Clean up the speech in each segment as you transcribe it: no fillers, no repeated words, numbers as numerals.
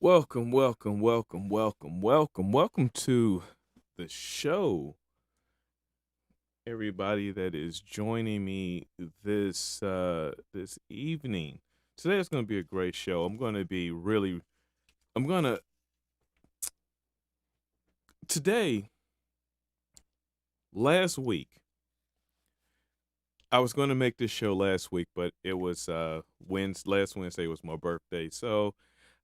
Welcome, welcome, welcome, welcome, welcome, welcome to the show. Everybody that is joining me this evening. Today is going to be a great show. I'm going to today last week I was going to make this show last week, but it was last Wednesday was my birthday. So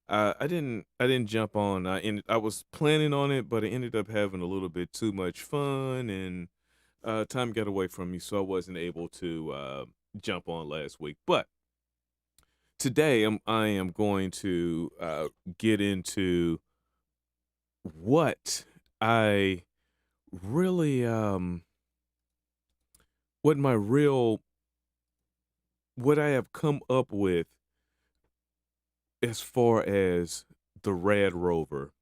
I didn't jump on. I was planning on it, but I ended up having a little bit too much fun, and time got away from me, so I wasn't able to jump on last week. But today I am going to get into what I really what my real what I have come up with as far as the Rad Rover.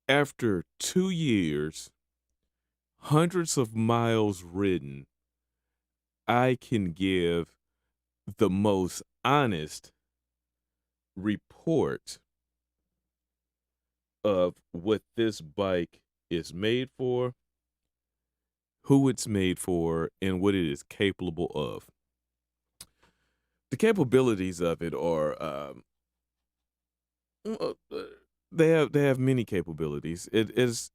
After 2 years, hundreds of miles ridden, I can give the most honest report of what this bike is made for, who it's made for, and what it is capable of. The capabilities of it are uh, they have many capabilities. It's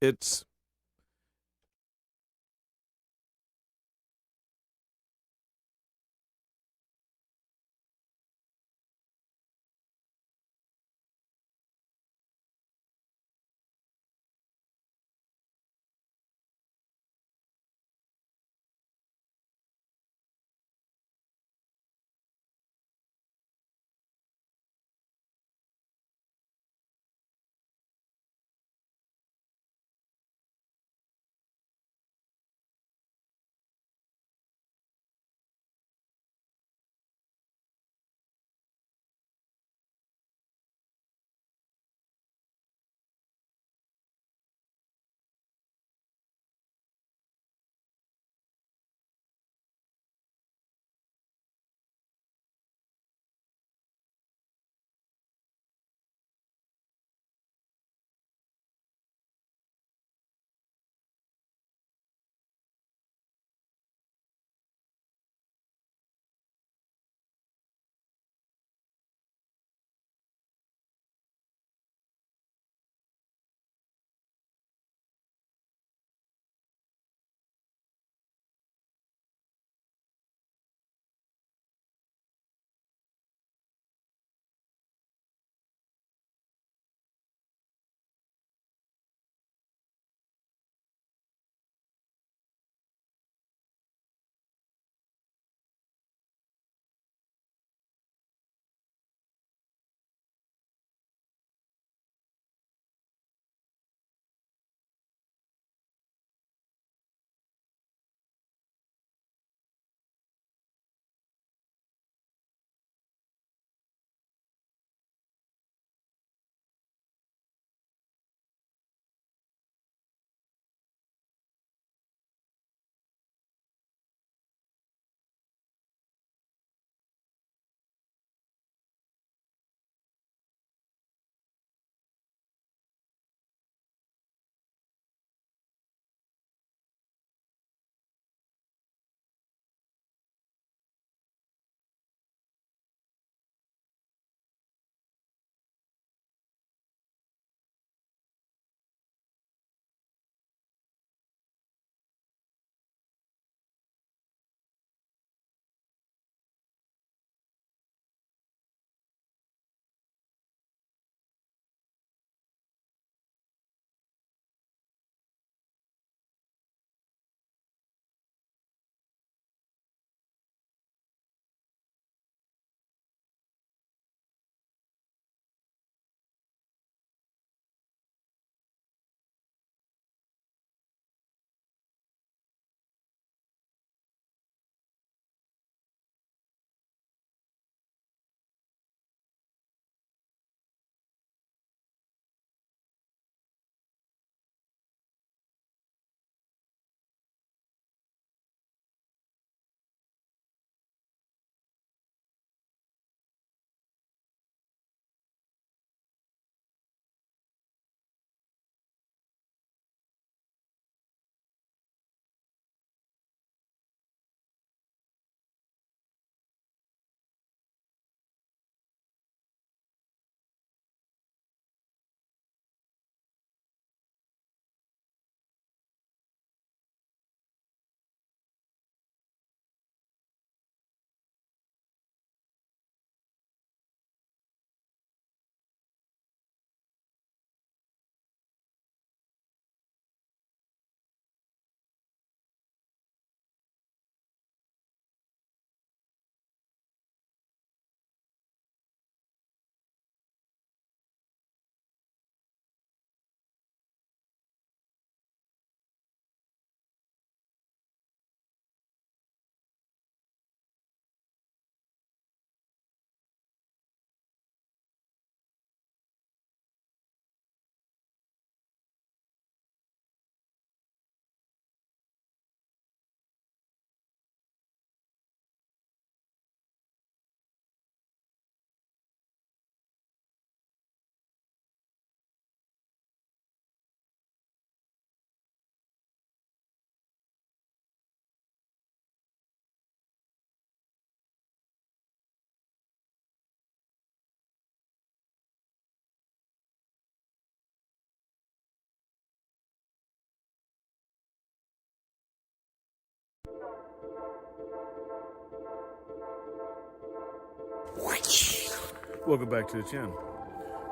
Welcome back to the channel.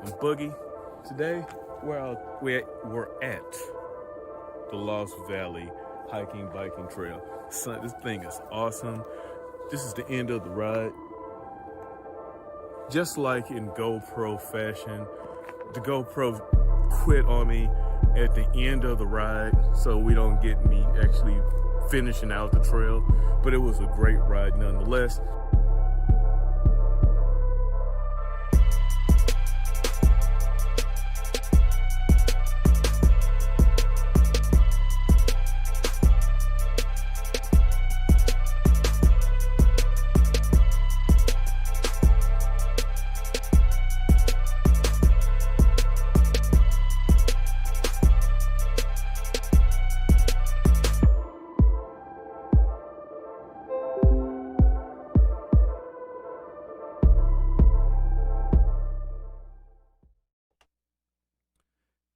I'm Boogie. Today, we're at the Lost Valley hiking biking trail. Son, this thing is awesome. This is the end of the ride. Just like in GoPro fashion, the GoPro quit on me at the end of the ride, so we don't get me actually finishing out the trail. But it was a great ride nonetheless.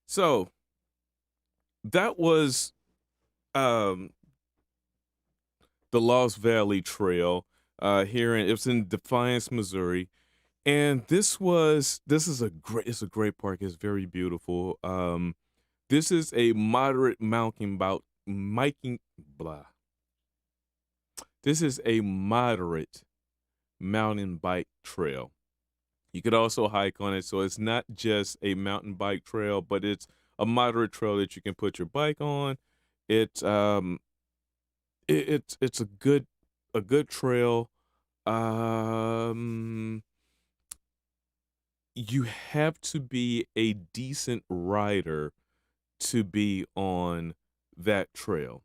So that was the Lost Valley Trail it's in Defiance, Missouri. And this is a great park. It's very beautiful. This is a moderate This is a moderate mountain bike trail. You could also hike on it, so it's not just a mountain bike trail, but it's a moderate trail that you can put your bike on. It's it's a good trail. You have to be a decent rider to be on that trail.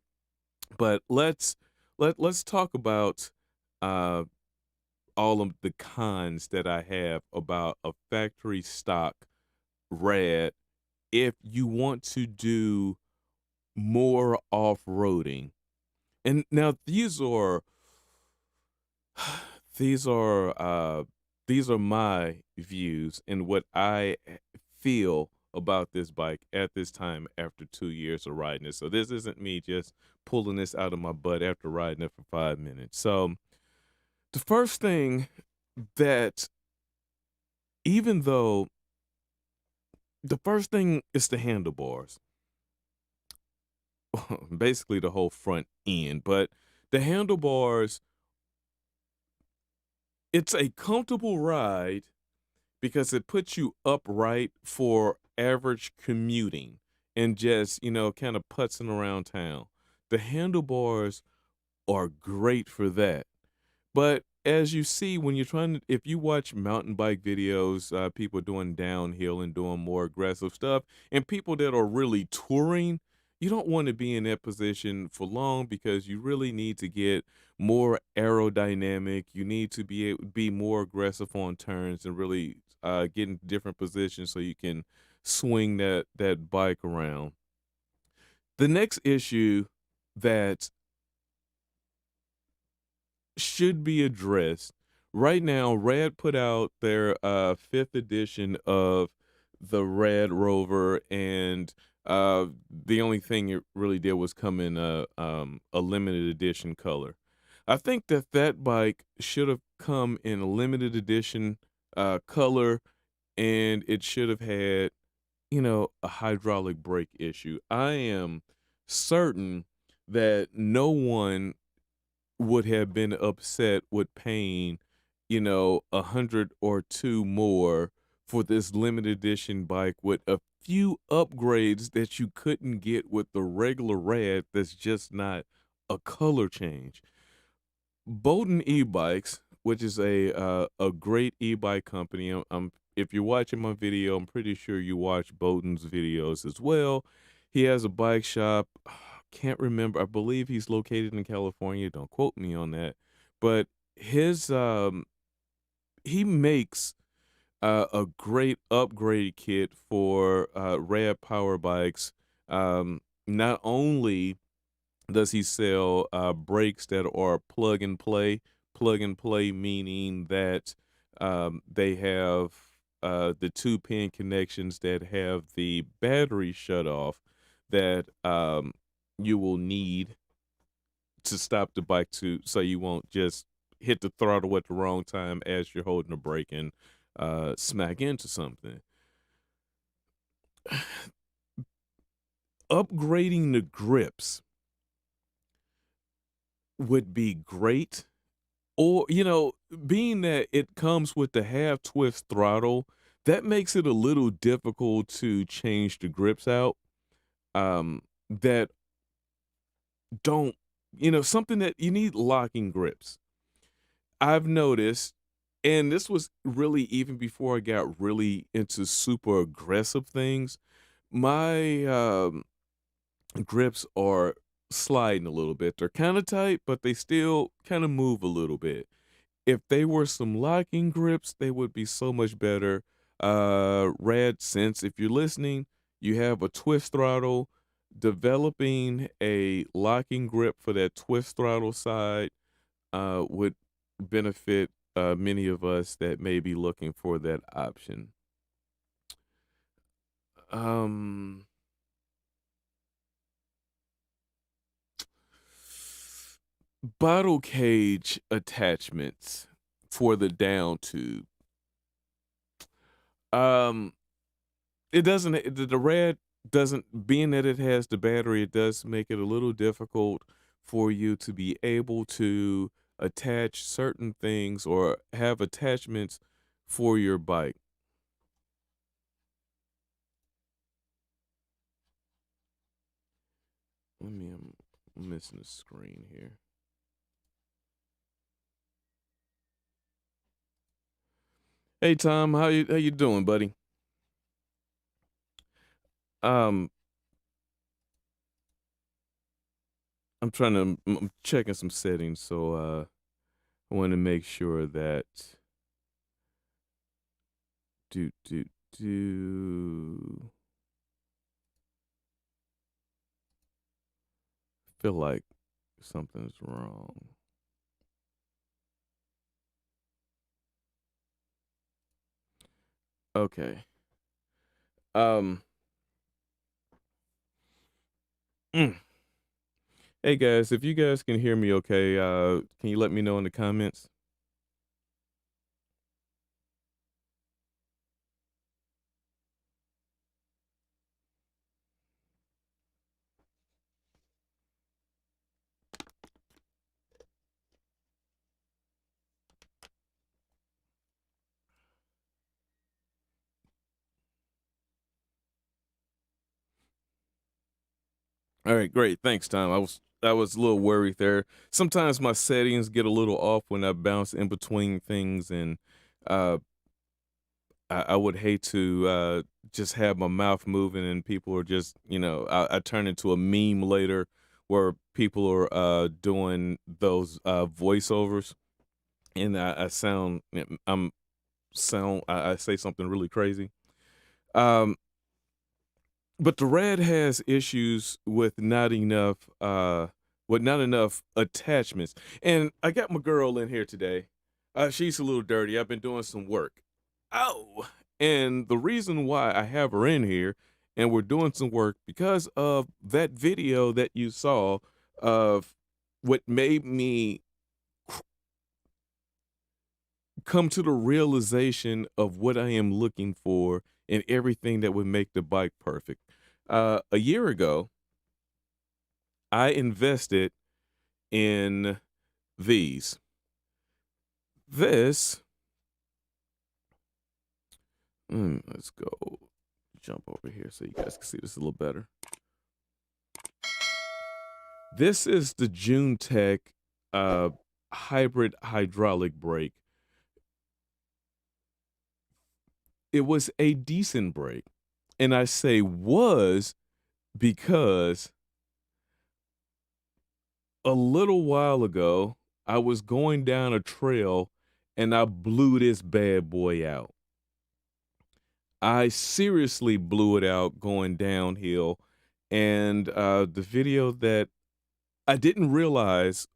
But let's talk about all of the cons that I have about a factory stock Rad if you want to do more off-roading. And now these are my views and what I feel about this bike at this time after 2 years of riding it. So this isn't me just pulling this out of my butt after riding it for 5 minutes. So the first thing that, even though the first thing is the handlebars, basically the whole front end, but the handlebars, it's a comfortable ride because it puts you upright for average commuting and just, kind of putzing around town. The handlebars are great for that. But as you see, when if you watch mountain bike videos, people doing downhill and doing more aggressive stuff, and people that are really touring, you don't want to be in that position for long because you really need to get more aerodynamic. You need to be more aggressive on turns and really get in different positions so you can swing that bike around. The next issue that should be addressed right now, Rad put out their 5th edition of the RadRover, and the only thing it really did was come in a limited edition color. I think that bike should have come in a limited edition color, and it should have had, a hydraulic brake issue. I am certain that no one would have been upset with paying, $100 or $200 more for this limited edition bike with a few upgrades that you couldn't get with the regular Rad. That's just not a color change. Bolton Ebikes, which is a great e-bike company. If you're watching my video, I'm pretty sure you watch Bolton's videos as well. He has a bike shop. Can't remember. I believe he's located in California. Don't quote me on that. But his he makes a great upgrade kit for Rad power bikes. Not only does he sell brakes that are plug and play? Plug and play meaning that they have the 2-pin connections that have the battery shut off that you will need to stop the bike so you won't just hit the throttle at the wrong time as you're holding the brake and smack into something. Upgrading the grips would be great. Or, being that it comes with the half twist throttle, that makes it a little difficult to change the grips out. That don't, something that you need locking grips. I've noticed, and this was really even before I got really into super aggressive things, my grips are sliding a little bit. They're kind of tight, but they still kind of move a little bit. If they were some locking grips, they would be so much better. Rad, since if you're listening, you have a twist throttle. Developing a locking grip for that twist throttle side would benefit many of us that may be looking for that option. Um, Bottle cage attachments for the down tube. Um, it doesn't the Rad doesn't, being that it has the battery, it does make it a little difficult for you to be able to attach certain things or have attachments for your bike. I'm missing a screen here. Hey Tom, how you doing, buddy? Um, I'm checking some settings, so I want to make sure that do do do feel like something's wrong. Okay. Um. mm. Hey guys, if you guys can hear me okay, can you let me know in the comments? All right, great. Thanks, Tom. I was a little worried there. Sometimes my settings get a little off when I bounce in between things, and uh, I would hate to just have my mouth moving and people are just, I turn into a meme later where people are doing those voiceovers, and I sound, I say something really crazy. Um, but the Rad has issues with not enough attachments. And I got my girl in here today. She's a little dirty. I've been doing some work. Oh, and the reason why I have her in here and we're doing some work because of that video that you saw of what made me come to the realization of what I am looking for in everything that would make the bike perfect. A year ago, I invested in these. This, let's go jump over here so you guys can see this a little better. This is the June Tech hybrid hydraulic brake. It was a decent brake. And I say was because a little while ago, I was going down a trail and I blew this bad boy out. I seriously blew it out going downhill. And the video that I didn't realize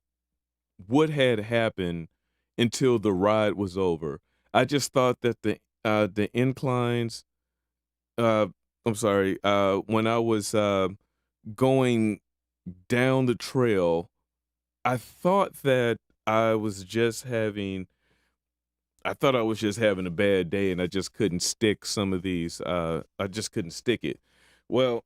what had happened until the ride was over. I just thought that the inclines, uh, I'm sorry, when I was going down the trail, I thought that I was just having I thought I was just having a bad day and I just couldn't stick some of these, I just couldn't stick it. Well,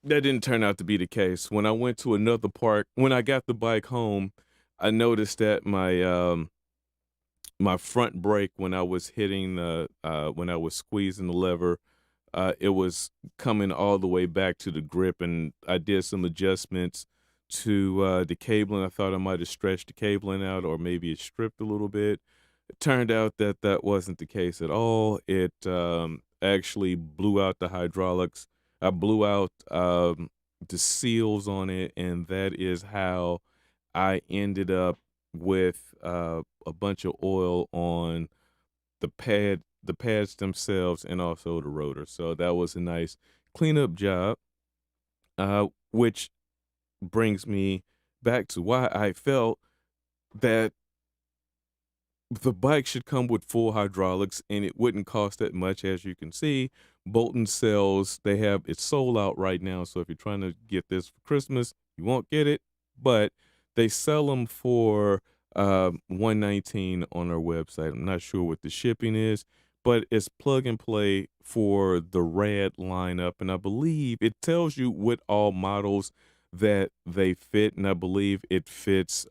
that didn't turn out to be the case. When I went to another park, when I got the bike home, I noticed that my front brake when I was hitting when I was squeezing the lever, it was coming all the way back to the grip, and I did some adjustments to the cabling. I thought I might have stretched the cabling out, or maybe it stripped a little bit. It turned out that that wasn't the case at all. It actually blew out the hydraulics. I blew out the seals on it, and that is how I ended up with a bunch of oil on the pads themselves, and also the rotor. So that was a nice cleanup job, which brings me back to why I felt that the bike should come with full hydraulics and it wouldn't cost that much. As you can see, Bolton sells, they have it's sold out right now. So if you're trying to get this for Christmas, you won't get it, but they sell them for 119 on their website. I'm not sure what the shipping is, but it's plug and play for the Rad lineup. And I believe it tells you what all models that they fit, and I believe it fits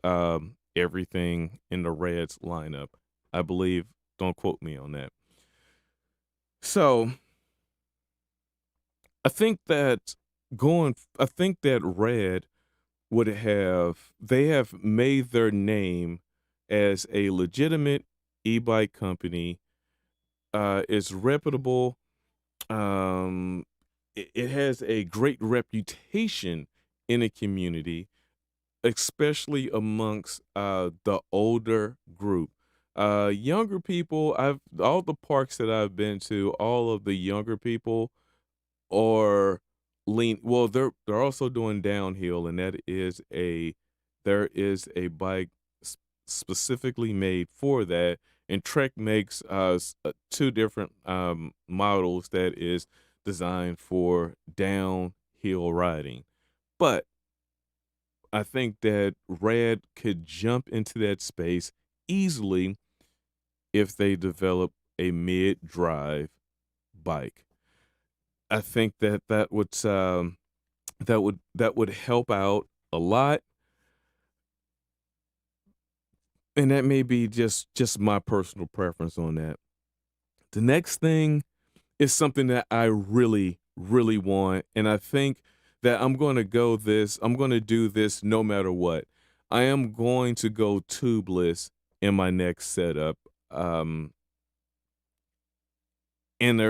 everything in the Reds lineup. I believe, don't quote me on that. So I think that I think that Red they have made their name as a legitimate e-bike company. It's reputable. It has a great reputation in a community, especially amongst the older group. Younger people, I've all the parks that I've been to, all of the younger people are they're also doing downhill, and there is a bike specifically made for that. And Trek makes two different models that is designed for downhill riding. But I think that Rad could jump into that space easily if they develop a mid-drive bike. I think that that would help out a lot, and that may be just my personal preference on that. The next thing is something that I really, really want, and I think that I'm gonna do this no matter what. I am going to go tubeless in my next setup. Um, and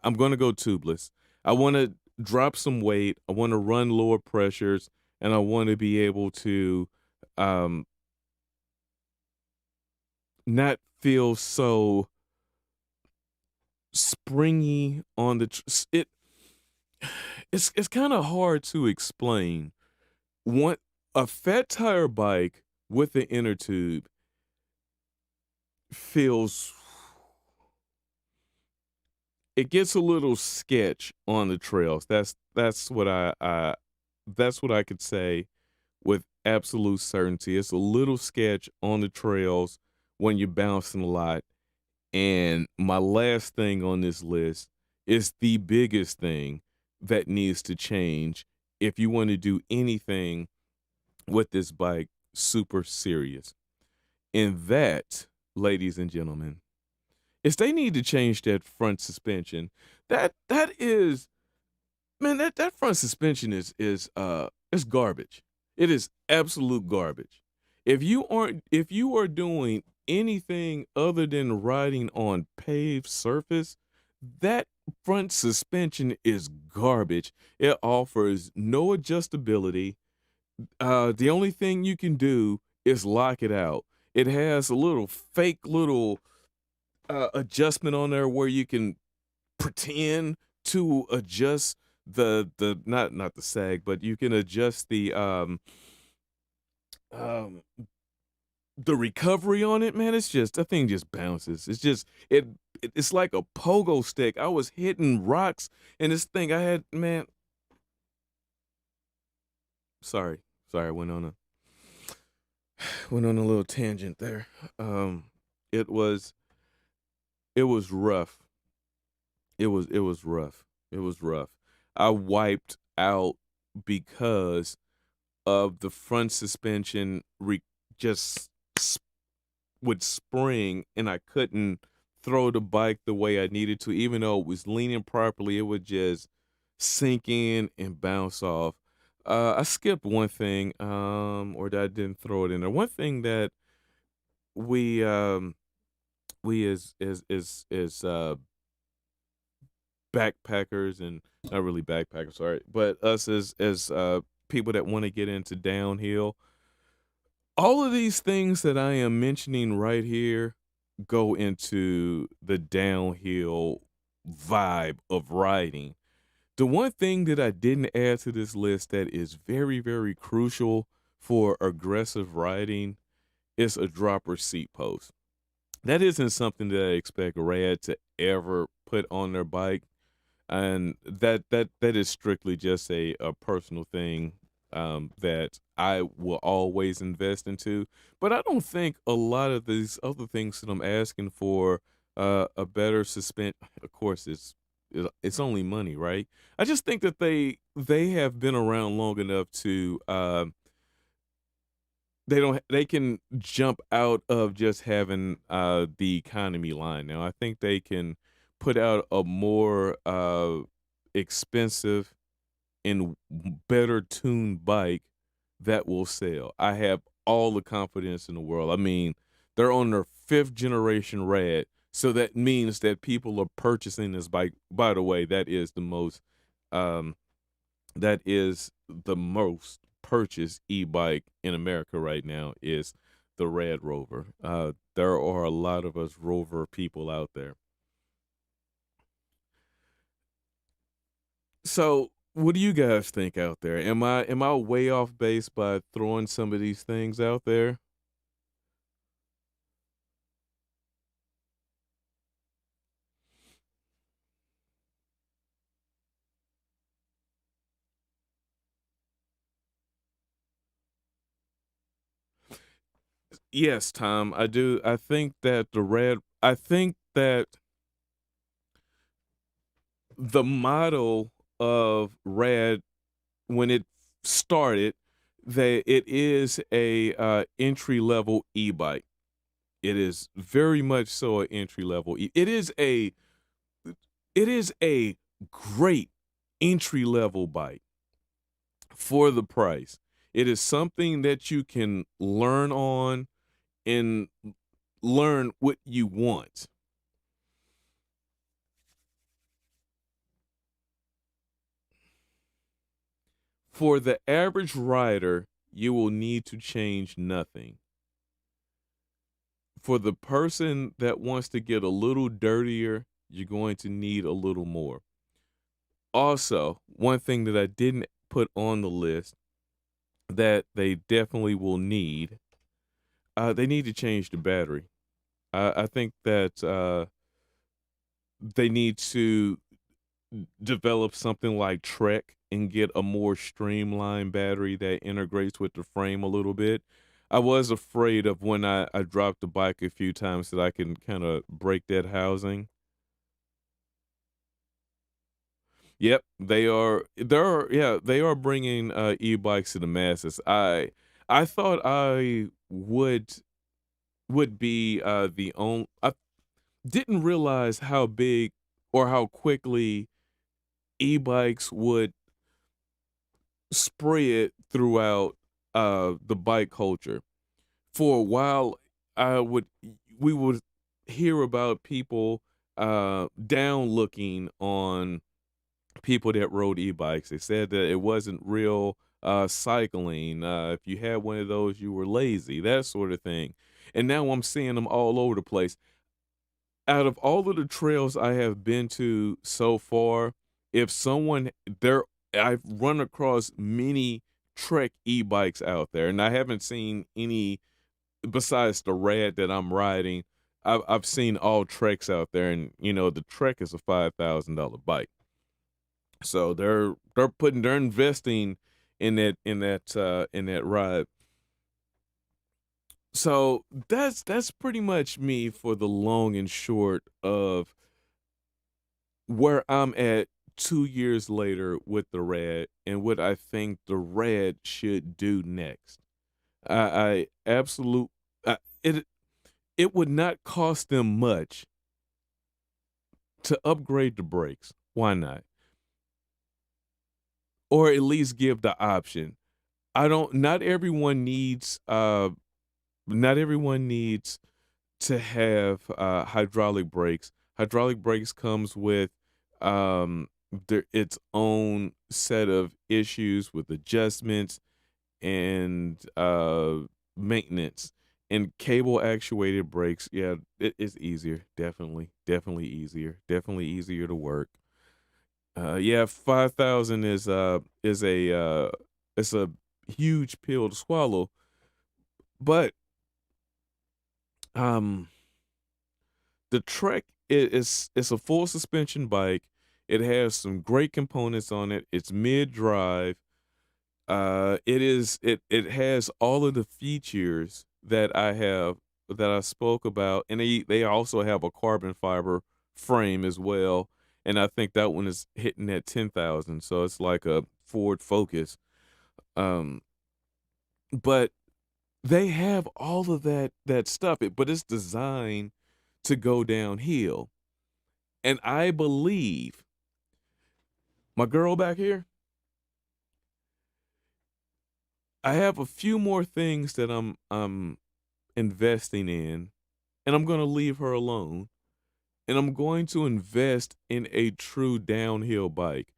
I'm gonna go tubeless. I wanna drop some weight, I wanna run lower pressures, and I wanna be able to um not feel so springy on the it's kind of hard to explain. One A fat tire bike with the inner tube feels it gets a little sketch on the trails. That's what I could say with absolute certainty. It's a little sketch on the trails when you're bouncing a lot. And my last thing on this list is the biggest thing that needs to change if you want to do anything with this bike super serious. And that, ladies and gentlemen, is they need to change that front suspension. That is Man, that front suspension is garbage. It is absolute garbage. If you are doing anything other than riding on paved surface, that front suspension is garbage. It offers no adjustability. The only thing you can do is lock it out. It has a little fake little adjustment on there where you can pretend to adjust the not the sag, but you can adjust um the recovery on it. Man, it's just that thing just bounces. It's like a pogo stick. I was hitting rocks and this thing I had, man. Sorry, I went on a Went on a little tangent there. Um, it was it was rough. It was rough. It was rough. I wiped out because of the front suspension just s- would spring, and I couldn't throw the bike the way I needed to. Even though it was leaning properly, it would just sink in and bounce off. I skipped one thing, or that I didn't throw it in there. One thing that we we as backpackers, and not really backpackers, sorry, but us as people that want to get into downhill, all of these things that I am mentioning right here go into the downhill vibe of riding. The one thing that I didn't add to this list that is very, very crucial for aggressive riding is a dropper seat post. That isn't something that I expect a rad to ever put on their bike, and that is strictly just a personal thing, that I will always invest into. But I don't think a lot of these other things that I'm asking for, a better suspend. Of course, it's only money, right? I just think that they have been around long enough to, they can jump out of just having the economy line. Now I think they can put out a more expensive and better tuned bike that will sell. I have all the confidence in the world. I mean, they're on their fifth generation rad, so that means that people are purchasing this bike. By the way, um that is the most purchased e-bike in America right now is the Rad Rover. There are a lot of us Rover people out there. So, what do you guys think out there? Am I way off base by throwing some of these things out there? Yes, Tom, I do. I think that the model of Rad, when it started, that it is a entry level e-bike. It is very much so an entry level. It is a great entry level bike for the price. It is something that you can learn on and learn what you want. For the average rider, you will need to change nothing. For the person that wants to get a little dirtier, you're going to need a little more. Also, one thing that I didn't put on the list that they definitely will need, they need to change the battery. I think that they need to develop something like Trek and get a more streamlined battery that integrates with the frame a little bit. I was afraid of when I dropped the bike a few times that I can kind of break that housing. Yep, they are bringing e-bikes to the masses. I thought I would be the only. I didn't realize how big or how quickly e-bikes would spread throughout the bike culture. For a while, I would we would hear about people down looking on people that rode e-bikes. They said that it wasn't real cycling. If you had one of those, you were lazy, that sort of thing. And now I'm seeing them all over the place. Out of all of the trails I have been to so far, if someone there, I've run across many Trek e-bikes out there, and I haven't seen any besides the Rad that I'm riding. I've seen all Treks out there, and the Trek is a $5,000 bike. So they're investing in that ride. So that's pretty much me for the long and short of where I'm at 2 years later with the Rad and what I think the Rad should do next. I absolute I, it it would not cost them much to upgrade the brakes. Why not? Or at least give the option. I don't not everyone needs to have hydraulic brakes. Hydraulic brakes comes with its own set of issues with adjustments and maintenance. And cable actuated brakes, yeah, it's easier. Definitely easier. Definitely easier to work. Yeah, 5,000 is a it's a huge pill to swallow, but um the Trek is it's a full suspension bike. It has some great components on it. It's mid drive. It has all of the features that I spoke about, and they also have a carbon fiber frame as well. And I think that one is hitting at 10,000. So it's like a Ford Focus. Um, but they have all of that stuff, but it's designed to go downhill. And I believe my girl back here, I have a few more things that I'm investing in, and I'm going to leave her alone, and I'm going to invest in a true downhill bike.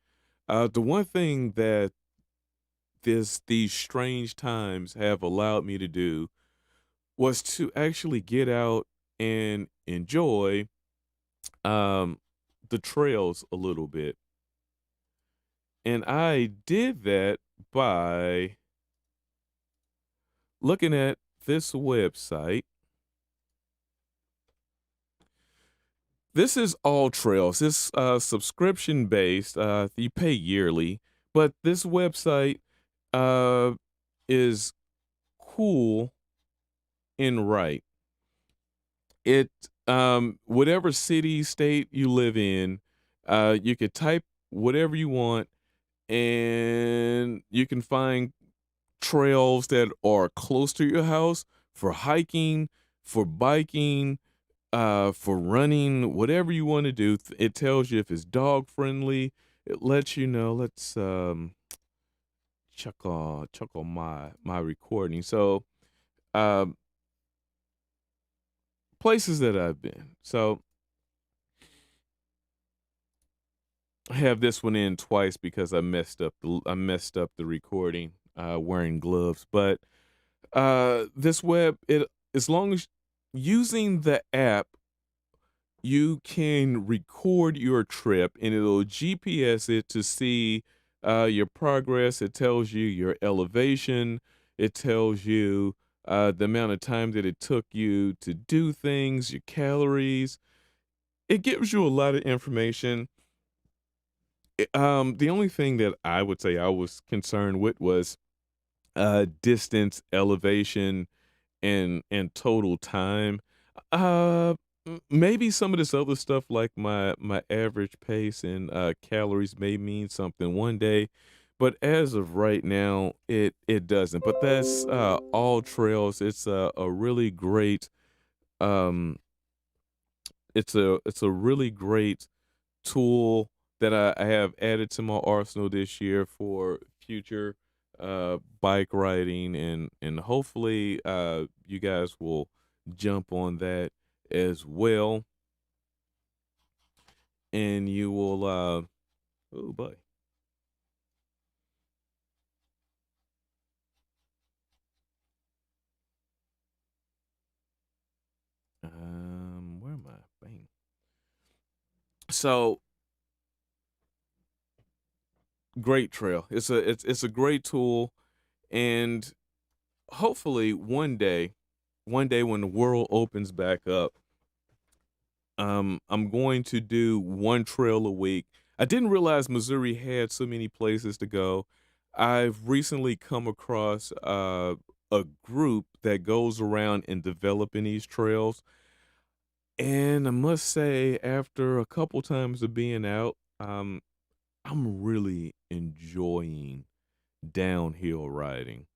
The one thing that these strange times have allowed me to do was to actually get out and enjoy um the trails a little bit. And I did that by looking at this website. This is All Trails. It's subscription based. You pay yearly, but this website uh, is cool and right. It whatever city state you live in, you could type whatever you want, and you can find trails that are close to your house for hiking, for biking, for running, whatever you want to do. It tells you if it's dog friendly. It lets you know. Let's check on my recording. So um, places that I've been. So I have this one in twice because I messed up the recording wearing gloves. But this web it as long as using the app you can record your trip and it'll GPS it to see your progress. It tells you your elevation. It tells you the amount of time that it took you to do things, your calories. It gives you a lot of information. The only thing that I would say I was concerned with was distance, elevation, and total time. Uh, Maybe some of this other stuff like my average pace and calories may mean something one day, but as of right now, it doesn't. But that's All Trails. It's a really great um it's a really great tool that I have added to my arsenal this year for future bike riding and hopefully you guys will jump on that as well and you will oh boy. Where am I? Bang. So great trail. It's a great tool and hopefully one day when the world opens back up, I'm going to do one trail a week. I didn't realize Missouri had so many places to go. I've recently come across a group that goes around and developing these trails. And I must say, after a couple times of being out, I'm really enjoying downhill riding.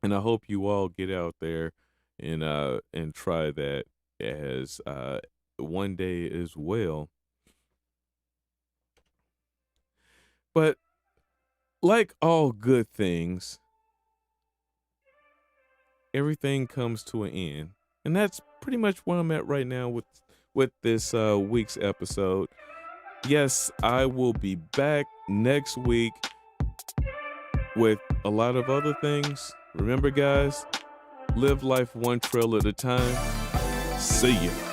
And I hope you all get out there and try that as one day as well. But like all good things, everything comes to an end. And that's pretty much where I'm at right now with this week's episode. Yes, I will be back next week with a lot of other things. Remember, guys, live life one trail at a time. See ya.